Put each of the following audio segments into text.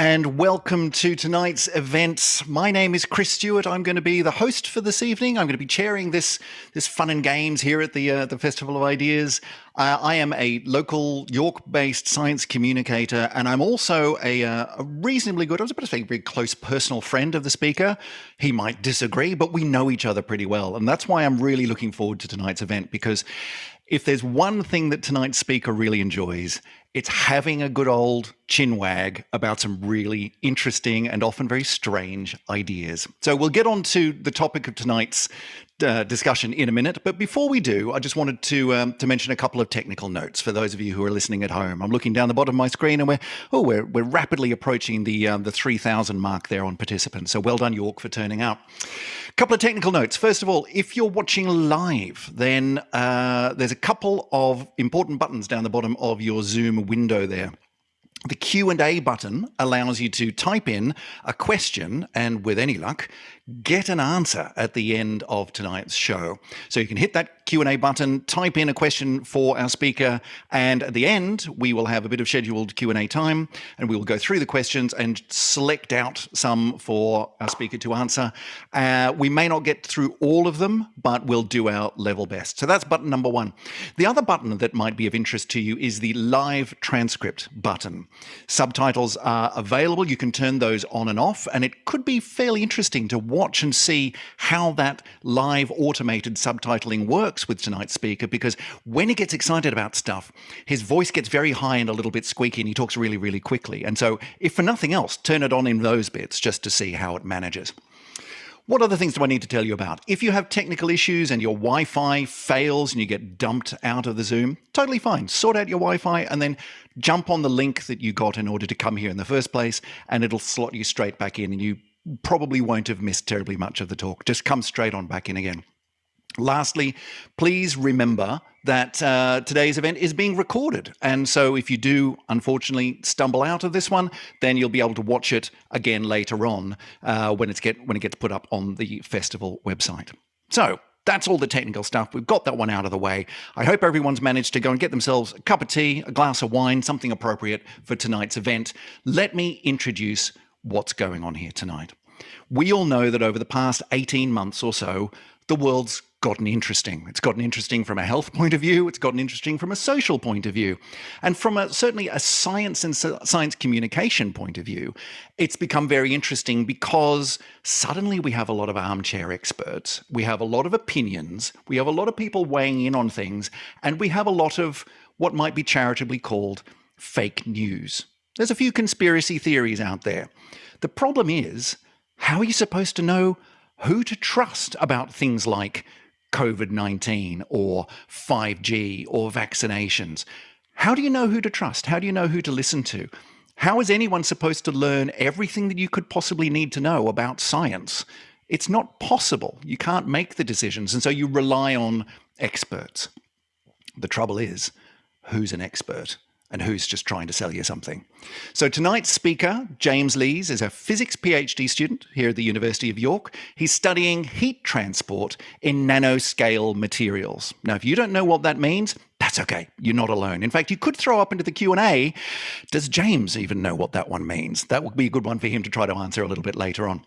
and welcome to tonight's event. My name is Chris Stewart. I'm going to be the host for this evening. I'm going to be chairing this fun and games here at the Festival of Ideas. I am a local York-based science communicator, and I'm also a reasonably good, I was about to say, very close personal friend of the speaker. He might disagree, but we know each other pretty well, and that's why I'm really looking forward to tonight's event, because if there's one thing that tonight's speaker really enjoys, it's having a good old chinwag about some really interesting and often very strange ideas. So we'll get on to the topic of tonight's discussion in a minute. But before we do, I just wanted to mention a couple of technical notes for those of you who are listening at home. I'm looking down the bottom of my screen, and we're rapidly approaching the 3,000 mark there on participants. So well done, York, for turning out. A couple of technical notes. First of all, if you're watching live, then there's a couple of important buttons down the bottom of your Zoom window there. The Q&A button allows you to type in a question and, with any luck, get an answer at the end of tonight's show. So you can hit that Q&A button, type in a question for our speaker, and at the end, we will have a bit of scheduled Q&A time, and we will go through the questions and select out some for our speaker to answer. We may not get through all of them, but we'll do our level best. So that's button number one. The other button that might be of interest to you is the live transcript button. Subtitles are available. You can turn those on and off, and it could be fairly interesting to watch and see how that live automated subtitling works with tonight's speaker, because when he gets excited about stuff, his voice gets very high and a little bit squeaky, and he talks really, really quickly. And so, if for nothing else, turn it on in those bits just to see how it manages. What other things do I need to tell you about? If you have technical issues and your Wi-Fi fails and you get dumped out of the Zoom, totally fine. Sort out your Wi-Fi and then jump on the link that you got in order to come here in the first place, and it'll slot you straight back in, and you probably won't have missed terribly much of the talk. Just come straight on back in again. Lastly, please remember that today's event is being recorded. And so if you do, unfortunately, stumble out of this one, then you'll be able to watch it again later on when it gets put up on the festival website. So that's all the technical stuff. We've got that one out of the way. I hope everyone's managed to go and get themselves a cup of tea, a glass of wine, something appropriate for tonight's event. Let me introduce what's going on here tonight. We all know that over the past 18 months or so, the world's gotten interesting. It's gotten interesting from a health point of view. It's gotten interesting from a social point of view. And from certainly a science and science communication point of view, it's become very interesting because suddenly we have a lot of armchair experts. We have a lot of opinions. We have a lot of people weighing in on things. And we have a lot of what might be charitably called fake news. There's a few conspiracy theories out there. The problem is, how are you supposed to know who to trust about things like COVID-19 or 5G or vaccinations? How do you know who to trust? How do you know who to listen to? How is anyone supposed to learn everything that you could possibly need to know about science? It's not possible. You can't make the decisions, and so you rely on experts. The trouble is, who's an expert? And who's just trying to sell you something. So tonight's speaker, James Lees, is a physics PhD student here at the University of York. He's studying heat transport in nanoscale materials. Now, if you don't know what that means, that's okay. You're not alone. In fact, you could throw up into the Q&A, does James even know what that one means? That would be a good one for him to try to answer a little bit later on.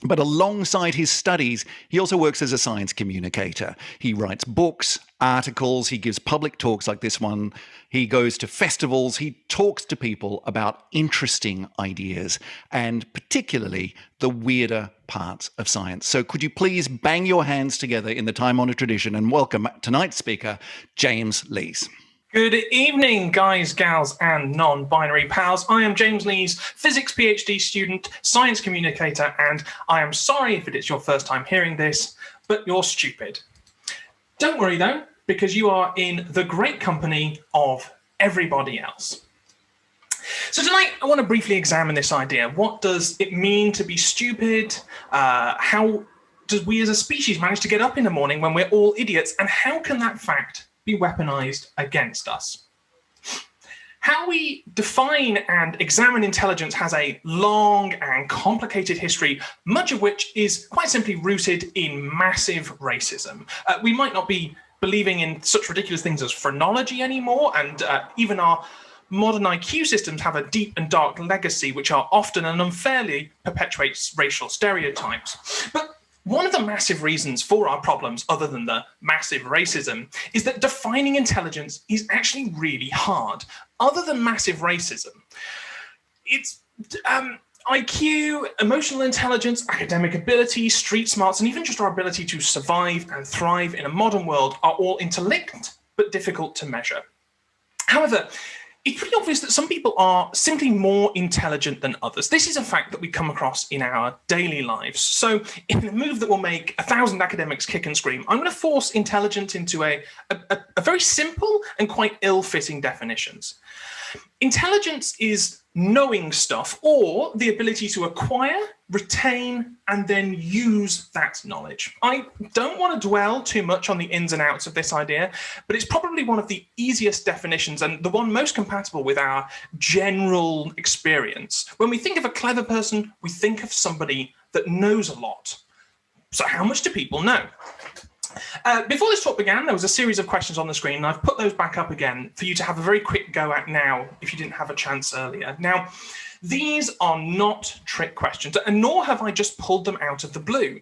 But alongside his studies, he also works as a science communicator. He writes books, articles, he gives public talks like this one. He goes to festivals, he talks to people about interesting ideas, and particularly the weirder parts of science. So could you please bang your hands together in the time-honored tradition and welcome tonight's speaker, James Lees. Good evening, guys, gals, and non-binary pals. I am James Lees, physics PhD student, science communicator, and I am sorry if it is your first time hearing this, but you're stupid. Don't worry, though, because you are in the great company of everybody else. So tonight, I want to briefly examine this idea. What does it mean to be stupid? How does we as a species manage to get up in the morning when we're all idiots? And how can that fact be weaponized against us? How we define and examine intelligence has a long and complicated history, much of which is quite simply rooted in massive racism. We might not be believing in such ridiculous things as phrenology anymore, and even our modern IQ systems have a deep and dark legacy, which are often and unfairly perpetuates racial stereotypes. But one of the massive reasons for our problems, other than the massive racism, is that defining intelligence is actually really hard. Other than massive racism, it's IQ, emotional intelligence, academic ability, street smarts, and even just our ability to survive and thrive in a modern world are all interlinked but difficult to measure. However, it's pretty obvious that some people are simply more intelligent than others. This is a fact that we come across in our daily lives. So in a move that will make 1,000 academics kick and scream, I'm going to force intelligence into a very simple and quite ill-fitting definitions. Intelligence is knowing stuff, or the ability to acquire, retain, and then use that knowledge. I don't want to dwell too much on the ins and outs of this idea, but it's probably one of the easiest definitions and the one most compatible with our general experience. When we think of a clever person, we think of somebody that knows a lot. So how much do people know? Before this talk began, there was a series of questions on the screen, and I've put those back up again for you to have a very quick go at now if you didn't have a chance earlier. Now, these are not trick questions, and nor have I just pulled them out of the blue.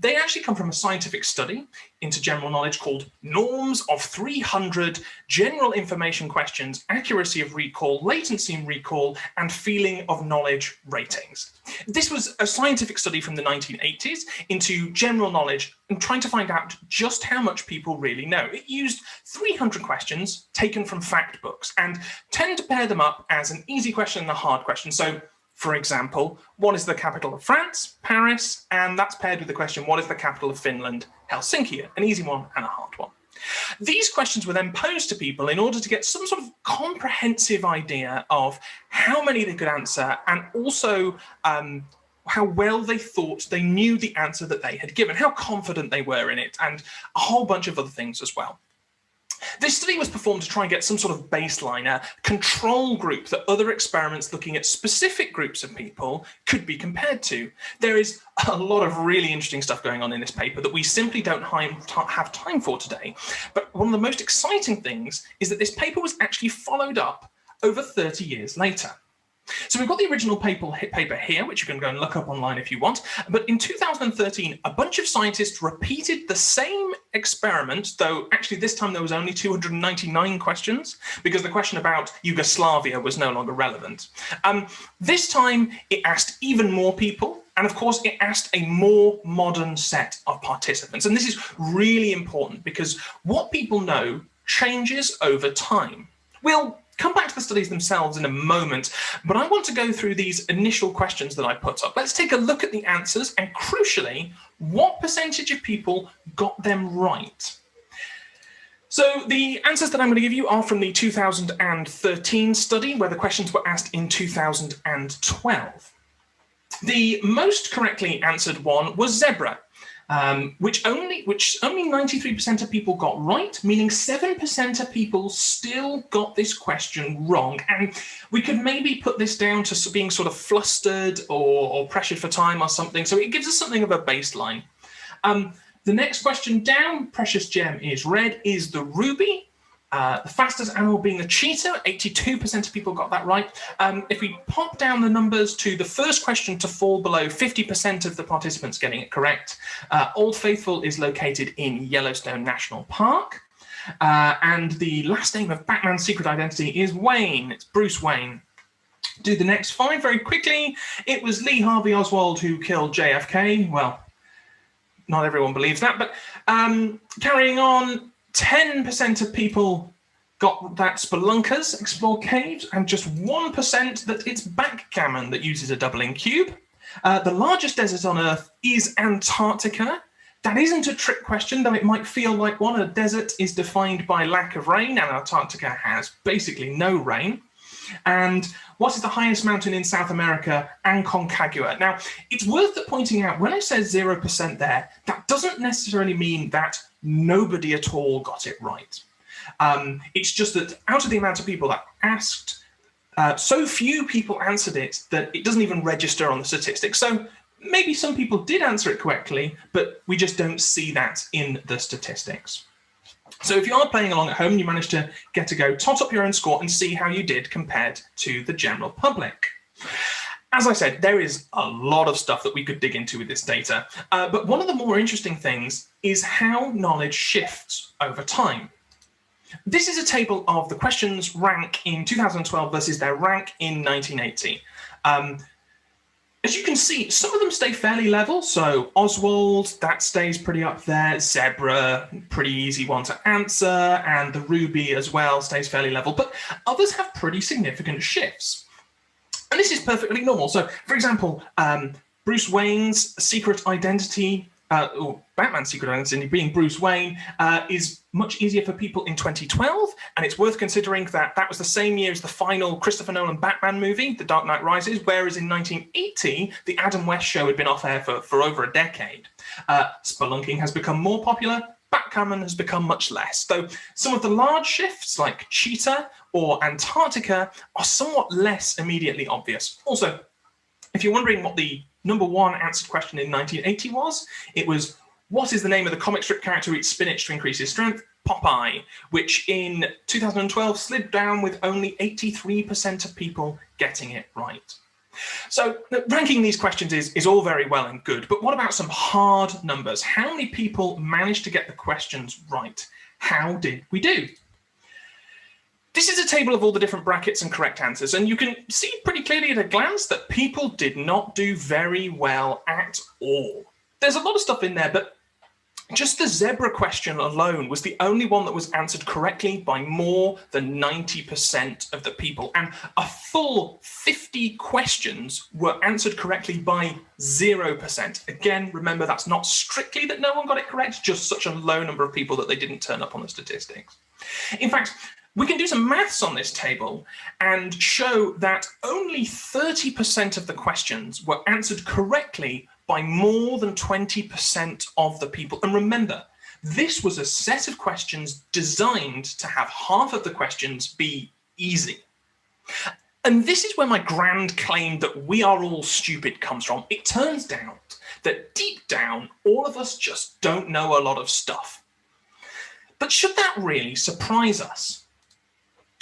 They actually come from a scientific study into general knowledge called Norms of 300 General Information Questions, Accuracy of Recall, Latency in Recall, and Feeling of Knowledge Ratings. This was a scientific study from the 1980s into general knowledge and trying to find out just how much people really know. It used 300 questions taken from fact books and tend to pair them up as an easy question and a hard question. So, for example, what is the capital of France? Paris. And that's paired with the question, what is the capital of Finland? Helsinki. An easy one and a hard one. These questions were then posed to people in order to get some sort of comprehensive idea of how many they could answer and also how well they thought they knew the answer that they had given, how confident they were in it, and a whole bunch of other things as well. This study was performed to try and get some sort of baseline, a control group that other experiments looking at specific groups of people could be compared to. There is a lot of really interesting stuff going on in this paper that we simply don't have time for today. But one of the most exciting things is that this paper was actually followed up over 30 years later. So we've got the original paper here, which you can go and look up online if you want. But in 2013, a bunch of scientists repeated the same experiment, though actually this time there was only 299 questions because the question about Yugoslavia was no longer relevant. This time it asked even more people. And of course, it asked a more modern set of participants. And this is really important because what people know changes over time. We'll come back to the studies themselves in a moment, but I want to go through these initial questions that I put up. Let's take a look at the answers and, crucially, what percentage of people got them right. So the answers that I'm going to give you are from the 2013 study, where the questions were asked in 2012. The most correctly answered one was zebra, which only 93% of people got right, meaning 7% of people still got this question wrong. And we could maybe put this down to being sort of flustered or pressured for time or something. So it gives us something of a baseline. The next question down, precious gem is red, is the ruby. The fastest animal being the cheetah, 82% of people got that right. If we pop down the numbers to the first question to fall below 50% of the participants getting it correct, Old Faithful is located in Yellowstone National Park. And the last name of Batman's secret identity is Wayne. It's Bruce Wayne. Do the next 5 very quickly. It was Lee Harvey Oswald who killed JFK. Well, not everyone believes that, but carrying on, 10% of people got that spelunkers explore caves, and just 1% that it's backgammon that uses a doubling cube. The largest desert on Earth is Antarctica. That isn't a trick question, though it might feel like one. A desert is defined by lack of rain, and Antarctica has basically no rain. And what is the highest mountain in South America? Aconcagua. Now, it's worth pointing out, when I said 0% there, that doesn't necessarily mean that nobody at all got it right. It's just that out of the amount of people that asked, so few people answered it that it doesn't even register on the statistics. So maybe some people did answer it correctly, but we just don't see that in the statistics. So if you are playing along at home and you manage to get a go, tot up your own score and see how you did compared to the general public. As I said, there is a lot of stuff that we could dig into with this data, but one of the more interesting things is how knowledge shifts over time. This is a table of the questions rank in 2012 versus their rank in 1980. As you can see, some of them stay fairly level. So Oswald, that stays pretty up there. Zebra, pretty easy one to answer. And the Ruby as well stays fairly level. But others have pretty significant shifts. And this is perfectly normal. So, for example, Bruce Wayne's secret identity, or Batman's secret identity being Bruce Wayne, is much easier for people in 2012. And it's worth considering that that was the same year as the final Christopher Nolan Batman movie, The Dark Knight Rises, whereas in 1980, the Adam West show had been off air for over a decade. Spelunking has become more popular. Backgammon has become much less, though some of the large shifts like Cheetah or Antarctica are somewhat less immediately obvious. Also, if you're wondering what the number one answered question in 1980 was, it was, what is the name of the comic strip character who eats spinach to increase his strength? Popeye, which in 2012 slid down with only 83% of people getting it right. So ranking these questions is all very well and good, but what about some hard numbers? How many people managed to get the questions right? How did we do? This is a table of all the different brackets and correct answers, and you can see pretty clearly at a glance that people did not do very well at all. There's a lot of stuff in there, but just the zebra question alone was the only one that was answered correctly by more than 90% of the people. And a full 50 questions were answered correctly by 0%. Again, remember, that's not strictly that no one got it correct, just such a low number of people that they didn't turn up on the statistics. In fact, we can do some maths on this table and show that only 30% of the questions were answered correctly by more than 20% of the people. And remember, this was a set of questions designed to have half of the questions be easy. And this is where my grand claim that we are all stupid comes from. It turns out that deep down, all of us just don't know a lot of stuff. But should that really surprise us?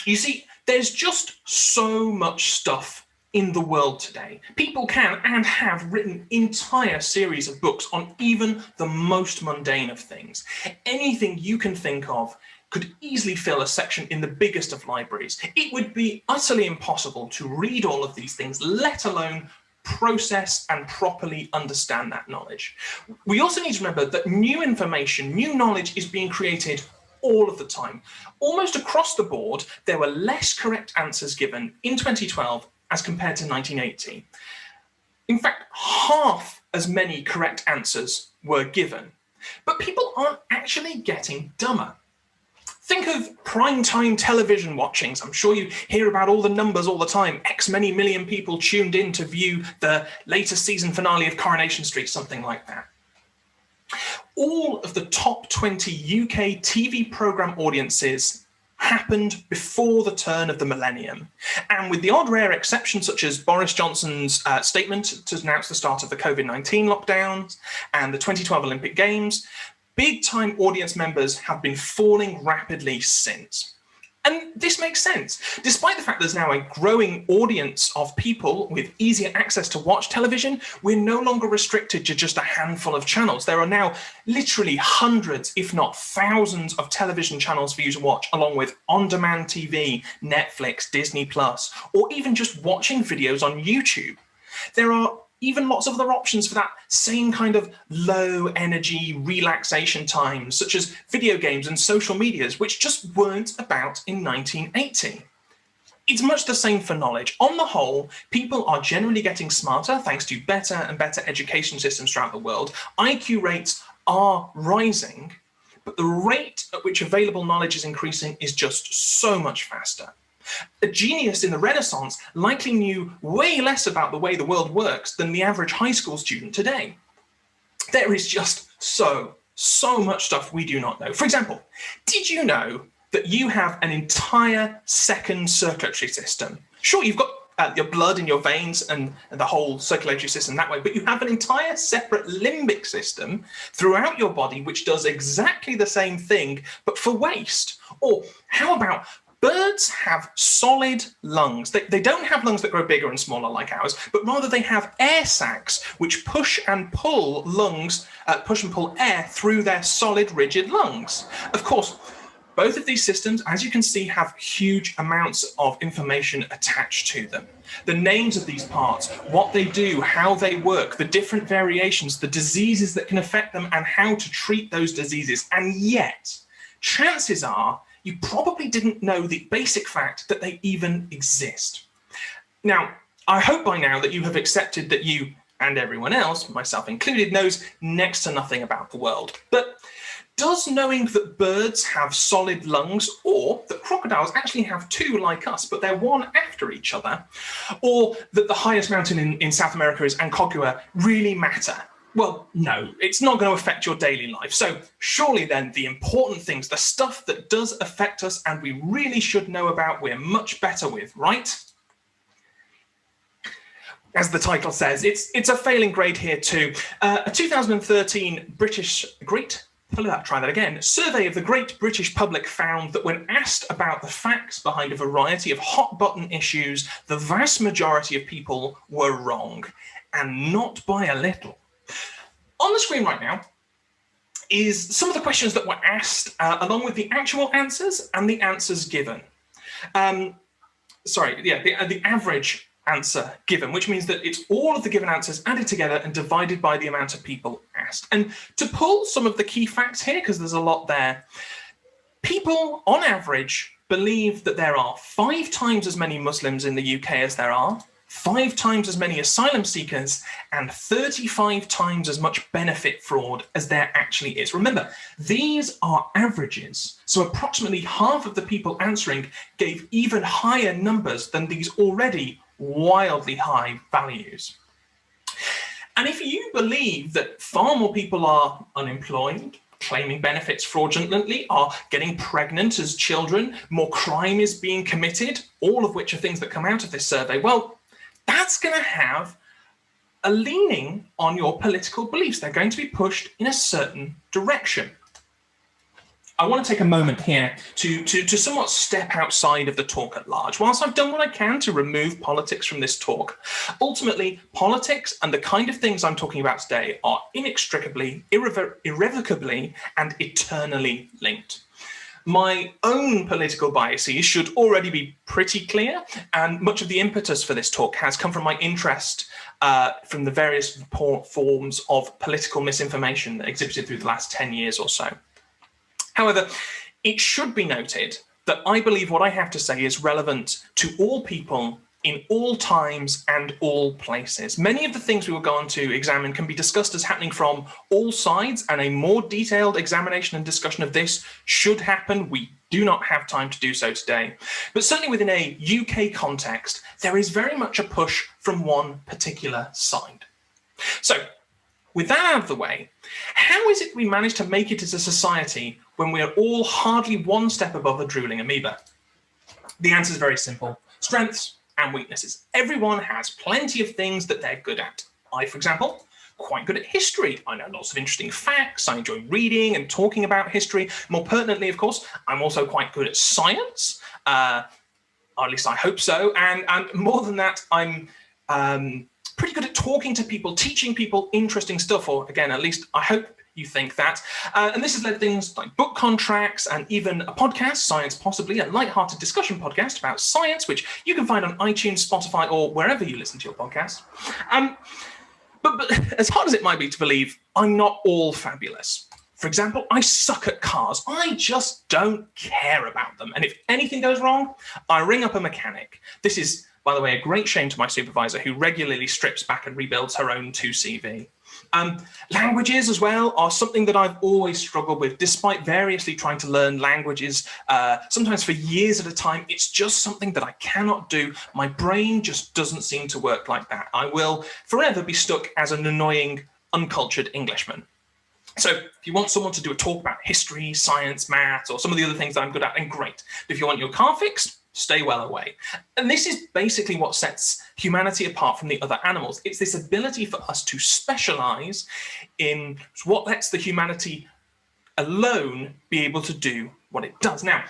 You see, there's just so much stuff in the world today. People can and have written entire series of books on even the most mundane of things. Anything you can think of could easily fill a section in the biggest of libraries. It would be utterly impossible to read all of these things, let alone process and properly understand that knowledge. We also need to remember that new information, new knowledge is being created all of the time. Almost across the board, there were less correct answers given in 2012 as compared to 1980. In fact, half as many correct answers were given. But people aren't actually getting dumber. Think of prime-time television watchings. I'm sure you hear about all the numbers all the time. X many million people tuned in to view the latest season finale of Coronation Street, something like that. All of the top 20 UK TV programme audiences happened before the turn of the millennium. And with the odd rare exception, such as Boris Johnson's statement to announce the start of the COVID-19 lockdowns and the 2012 Olympic Games, big-time audience members have been falling rapidly since. And this makes sense. Despite the fact there's now a growing audience of people with easier access to watch television, we're no longer restricted to just a handful of channels. There are now literally hundreds, if not thousands, of television channels for you to watch, along with on-demand TV, Netflix, Disney+, or even just watching videos on YouTube. There are even lots of other options for that same kind of low energy relaxation time, such as video games and social medias, which just weren't about in 1980. It's much the same for knowledge. On the whole, people are generally getting smarter thanks to better and better education systems throughout the world. IQ rates are rising, but the rate at which available knowledge is increasing is just so much faster. A genius in the Renaissance likely knew way less about the way the world works than the average high school student today. There is just so much stuff we do not know. For example, did you know that you have an entire second circulatory system? Sure, you've got your blood in your veins and the whole circulatory system that way, but you have an entire separate limbic system throughout your body which does exactly the same thing, but for waste. Or how about birds have solid lungs? They don't have lungs that grow bigger and smaller like ours, but rather they have air sacs which push and pull air through their solid, rigid lungs. Of course, both of these systems, as you can see, have huge amounts of information attached to them. The names of these parts, what they do, how they work, the different variations, the diseases that can affect them, and how to treat those diseases. And yet, chances are, you probably didn't know the basic fact that they even exist. Now, I hope by now that you have accepted that you and everyone else, myself included, knows next to nothing about the world. But does knowing that birds have solid lungs, or that crocodiles actually have two like us, but they're one after each other, or that the highest mountain in South America is Aconcagua, really matter? Well, no, it's not going to affect your daily life. So surely then the important things, the stuff that does affect us and we really should know about, we're much better with, right? As the title says, it's a failing grade here too. A 2013 survey of the great British public found that when asked about the facts behind a variety of hot button issues, the vast majority of people were wrong, and not by a little. On the screen right now is some of the questions that were asked, along with the actual answers and the answers given. The average answer given, which means that it's all of the given answers added together and divided by the amount of people asked. And to pull some of the key facts here, because there's a lot there, people on average believe that there are 5 times as many Muslims in the UK as there are, 5 times as many asylum seekers, and 35 times as much benefit fraud as there actually is. Remember, these are averages. So approximately half of the people answering gave even higher numbers than these already wildly high values. And if you believe that far more people are unemployed, claiming benefits fraudulently, are getting pregnant as children, more crime is being committed, all of which are things that come out of this survey, well, that's going to have a leaning on your political beliefs. They're going to be pushed in a certain direction. I want to take a moment here to somewhat step outside of the talk at large. Whilst I've done what I can to remove politics from this talk, ultimately, politics and the kind of things I'm talking about today are inextricably, irrevocably, and eternally linked. My own political biases should already be pretty clear, and much of the impetus for this talk has come from my interest from the various forms of political misinformation exhibited through the last 10 years or so. However, it should be noted that I believe what I have to say is relevant to all people in all times and all places. Many of the things we will go on to examine can be discussed as happening from all sides, and a more detailed examination and discussion of this should happen. We do not have time to do so today. But certainly within a UK context, there is very much a push from one particular side. So, with that out of the way, how is it we manage to make it as a society when we are all hardly one step above a drooling amoeba? The answer is very simple. Strengths and weaknesses. Everyone has plenty of things that they're good at. I, for example, quite good at history. I know lots of interesting facts. I enjoy reading and talking about history. More pertinently, of course, I'm also quite good at science. Or at least I hope so. And more than that, I'm pretty good at talking to people, teaching people interesting stuff, or again, at least I hope you think that. And this has led to things like book contracts and even a podcast, Science Possibly, a light-hearted discussion podcast about science, which you can find on iTunes, Spotify, or wherever you listen to your podcasts. But as hard as it might be to believe, I'm not all fabulous. For example, I suck at cars. I just don't care about them. And if anything goes wrong, I ring up a mechanic. This is, by the way, a great shame to my supervisor, who regularly strips back and rebuilds her own 2CV. Languages as well are something that I've always struggled with, despite variously trying to learn languages, sometimes for years at a time. It's just something that I cannot do. My brain just doesn't seem to work like that. I will forever be stuck as an annoying, uncultured Englishman. So if you want someone to do a talk about history, science, maths, or some of the other things that I'm good at, then great. But if you want your car fixed, stay well away. And this is basically what sets humanity apart from the other animals. It's this ability for us to specialize in what lets the humanity alone be able to do what it does. Now,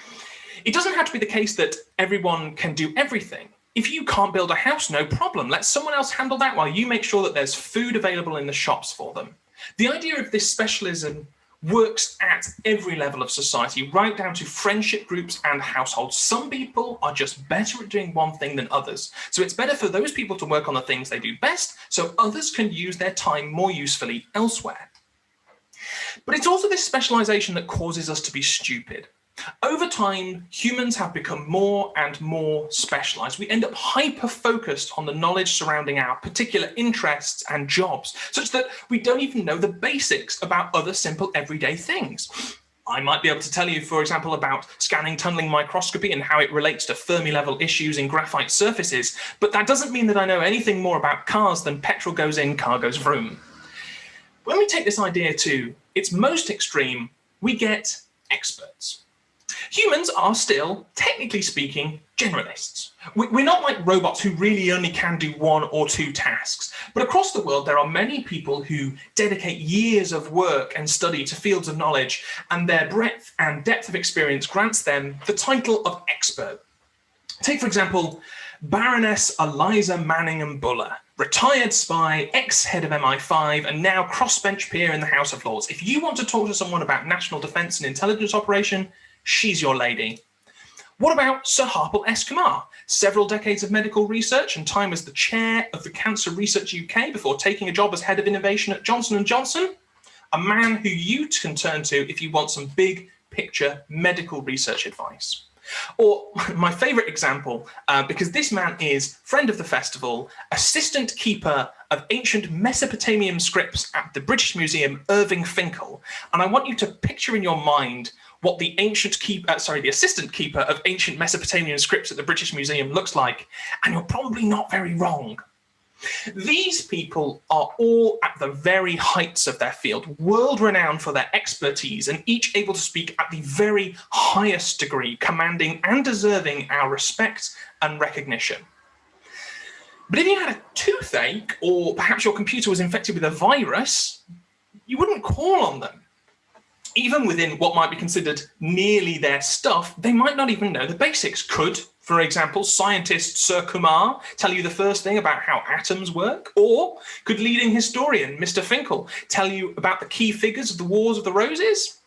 it doesn't have to be the case that everyone can do everything. If you can't build a house, no problem. Let someone else handle that while you make sure that there's food available in the shops for them. The idea of this specialism works at every level of society, right down to friendship groups and households. Some people are just better at doing one thing than others. So it's better for those people to work on the things they do best, so others can use their time more usefully elsewhere. But it's also this specialization that causes us to be stupid. Over time, humans have become more and more specialized. We end up hyper-focused on the knowledge surrounding our particular interests and jobs, such that we don't even know the basics about other simple everyday things. I might be able to tell you, for example, about scanning tunneling microscopy and how it relates to Fermi-level issues in graphite surfaces, but that doesn't mean that I know anything more about cars than petrol goes in, car goes vroom. When we take this idea to its most extreme, we get experts. Humans are still, technically speaking, generalists. We're not like robots who really only can do one or two tasks. But across the world, there are many people who dedicate years of work and study to fields of knowledge, and their breadth and depth of experience grants them the title of expert. Take, for example, Baroness Eliza Manningham Buller, retired spy, ex-head of MI5, and now crossbench peer in the House of Lords. If you want to talk to someone about national defence and intelligence operation, she's your lady. What about Sir Harpal S. Kumar? Several decades of medical research and time as the chair of the Cancer Research UK before taking a job as head of innovation at Johnson & Johnson. A man who you can turn to if you want some big picture medical research advice. Or my favourite example, because this man is friend of the festival, assistant keeper of ancient Mesopotamian scripts at the British Museum, Irving Finkel. And I want you to picture in your mind what the assistant keeper of ancient Mesopotamian scripts at the British Museum looks like, and you're probably not very wrong. These people are all at the very heights of their field, world-renowned for their expertise, and each able to speak at the very highest degree, commanding and deserving our respect and recognition. But if you had a toothache, or perhaps your computer was infected with a virus, you wouldn't call on them. Even within what might be considered nearly their stuff, they might not even know the basics. Could, for example, scientist Sir Kumar tell you the first thing about how atoms work? Or could leading historian Mr. Finkel tell you about the key figures of the Wars of the Roses?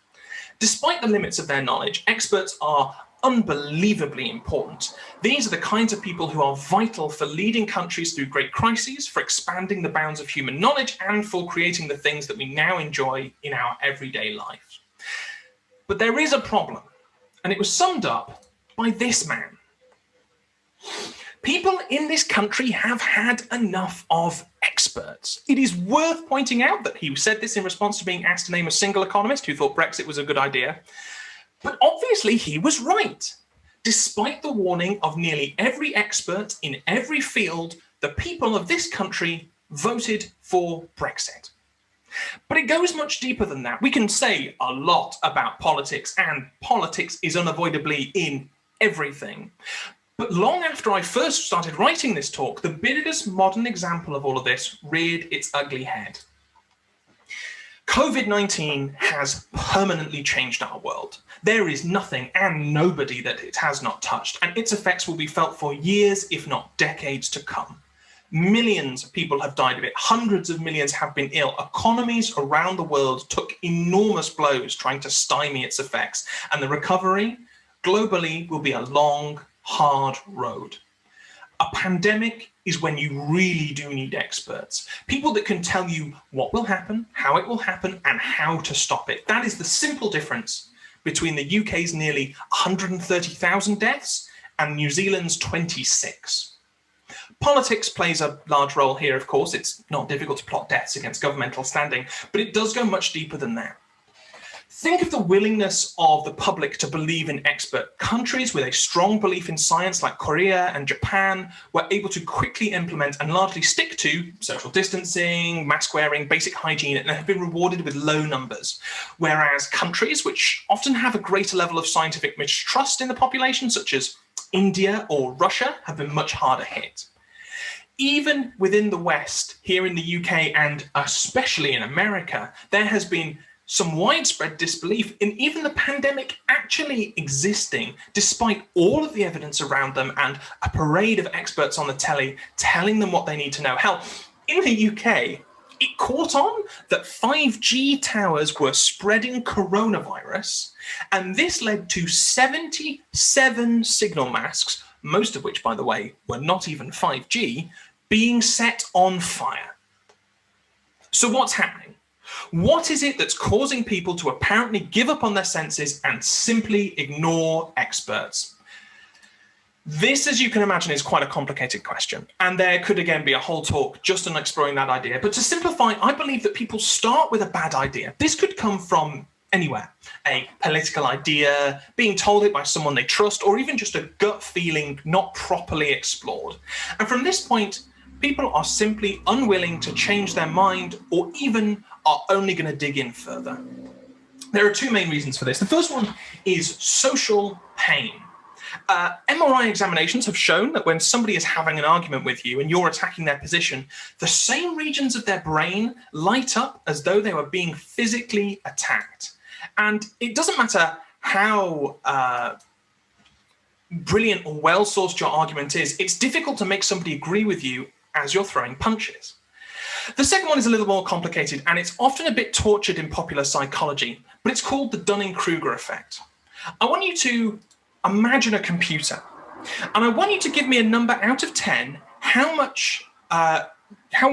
Despite the limits of their knowledge, experts are unbelievably important. These are the kinds of people who are vital for leading countries through great crises, for expanding the bounds of human knowledge, and for creating the things that we now enjoy in our everyday life. But there is a problem, and it was summed up by this man. People in this country have had enough of experts. It is worth pointing out that he said this in response to being asked to name a single economist who thought Brexit was a good idea. But obviously he was right. Despite the warning of nearly every expert in every field, the people of this country voted for Brexit. But it goes much deeper than that. We can say a lot about politics, and politics is unavoidably in everything. But long after I first started writing this talk, the biggest modern example of all of this reared its ugly head. COVID-19 has permanently changed our world. There is nothing and nobody that it has not touched, and its effects will be felt for years, if not decades to come. Millions of people have died of it. Hundreds of millions have been ill. Economies around the world took enormous blows trying to stymie its effects, and the recovery globally will be a long, hard road. A pandemic is when you really do need experts. People that can tell you what will happen, how it will happen, and how to stop it. That is the simple difference between the UK's nearly 130,000 deaths and New Zealand's 26. Politics plays a large role here, of course. It's not difficult to plot deaths against governmental standing, but it does go much deeper than that. Think of the willingness of the public to believe in expert. Countries with a strong belief in science like Korea and Japan were able to quickly implement and largely stick to social distancing, mask wearing, basic hygiene, and have been rewarded with low numbers. Whereas countries which often have a greater level of scientific mistrust in the population, such as India or Russia have been much harder hit. Even within the West, here in the UK and especially in America, there has been some widespread disbelief in even the pandemic actually existing, despite all of the evidence around them and a parade of experts on the telly telling them what they need to know. Hell, in the UK, it caught on that 5G towers were spreading coronavirus, and this led to 77 signal masks, most of which, by the way, were not even 5G, being set on fire. So what's happening? What is it that's causing people to apparently give up on their senses and simply ignore experts? This, as you can imagine, is quite a complicated question, and there could again be a whole talk just on exploring that idea. But to simplify, I believe that people start with a bad idea. This could come from anywhere: a political idea, being told it by someone they trust, or even just a gut feeling not properly explored. And from this point, people are simply unwilling to change their mind, or even are only going to dig in further. There are two main reasons for this. The first one is social pain. MRI examinations have shown that when somebody is having an argument with you and you're attacking their position, the same regions of their brain light up as though they were being physically attacked. And it doesn't matter how brilliant or well-sourced your argument is, it's difficult to make somebody agree with you as you're throwing punches. The second one is a little more complicated, and it's often a bit tortured in popular psychology, but it's called the Dunning-Kruger effect. I want you to imagine a computer, and I want you to give me a number out of 10, how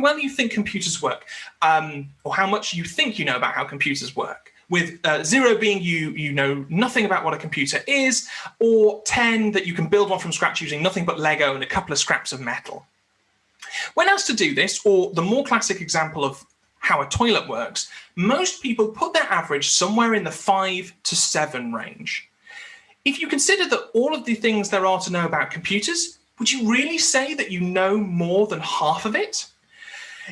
well you think computers work, or how much you think you know about how computers work, with 0 being you know nothing about what a computer is, or 10 that you can build one from scratch using nothing but Lego and a couple of scraps of metal. When asked to do this, or the more classic example of how a toilet works, most people put their average somewhere in the 5 to 7 range. If you consider that all of the things there are to know about computers, would you really say that you know more than half of it?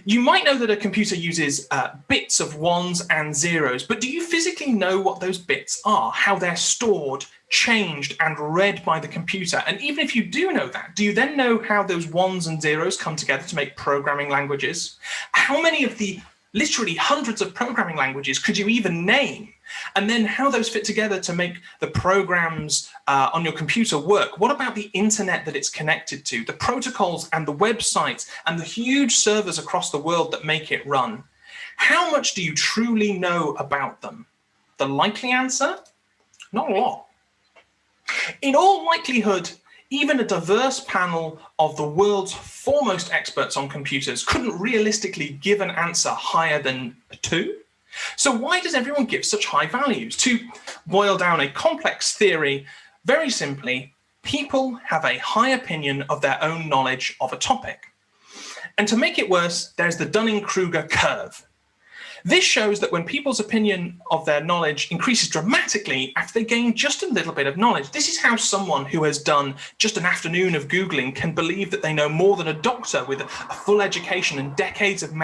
You might know that a computer uses bits of ones and zeros, but do you physically know what those bits are, how they're stored, changed, and read by the computer? And even if you do know that, do you then know how those ones and zeros come together to make programming languages? How many of the literally hundreds of programming languages could you even name? And then how those fit together to make the programs on your computer work? What about the internet that it's connected to, the protocols and the websites and the huge servers across the world that make it run? How much do you truly know about them? The likely answer? Not a lot. In all likelihood, even a diverse panel of the world's foremost experts on computers couldn't realistically give an answer higher than a 2. So why does everyone give such high values? To boil down a complex theory, very simply, people have a high opinion of their own knowledge of a topic. And to make it worse, there's the Dunning-Kruger curve. This shows that when people's opinion of their knowledge increases dramatically after they gain just a little bit of knowledge. This is how someone who has done just an afternoon of Googling can believe that they know more than a doctor with a full education and decades of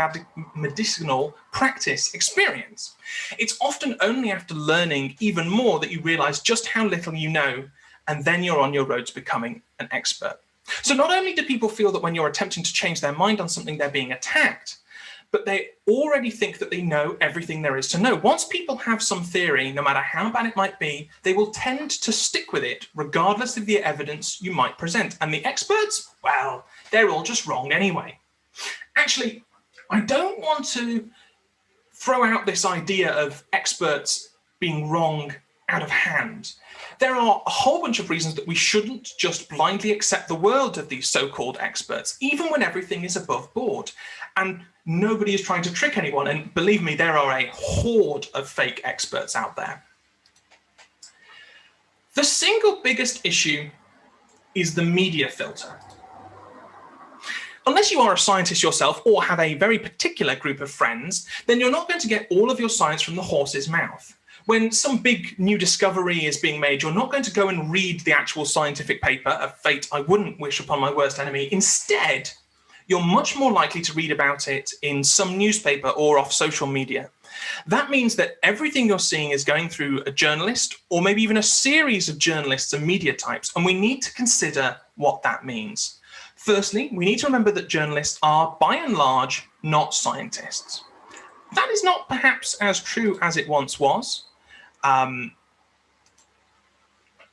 medicinal practice experience. It's often only after learning even more that you realize just how little you know, and then you're on your road to becoming an expert. So not only do people feel that when you're attempting to change their mind on something, they're being attacked, but they already think that they know everything there is to know. Once people have some theory, no matter how bad it might be, they will tend to stick with it, regardless of the evidence you might present. And the experts, well, they're all just wrong anyway. Actually, I don't want to throw out this idea of experts being wrong out of hand. There are a whole bunch of reasons that we shouldn't just blindly accept the word of these so-called experts, even when everything is above board. And nobody is trying to trick anyone. And believe me, there are a horde of fake experts out there. The single biggest issue is the media filter. Unless you are a scientist yourself or have a very particular group of friends, then you're not going to get all of your science from the horse's mouth. When some big new discovery is being made, you're not going to go and read the actual scientific paper, a fate I wouldn't wish upon my worst enemy. Instead, you're much more likely to read about it in some newspaper or off social media. That means that everything you're seeing is going through a journalist, or maybe even a series of journalists and media types, and we need to consider what that means. Firstly, we need to remember that journalists are, by and large, not scientists. That is not perhaps as true as it once was.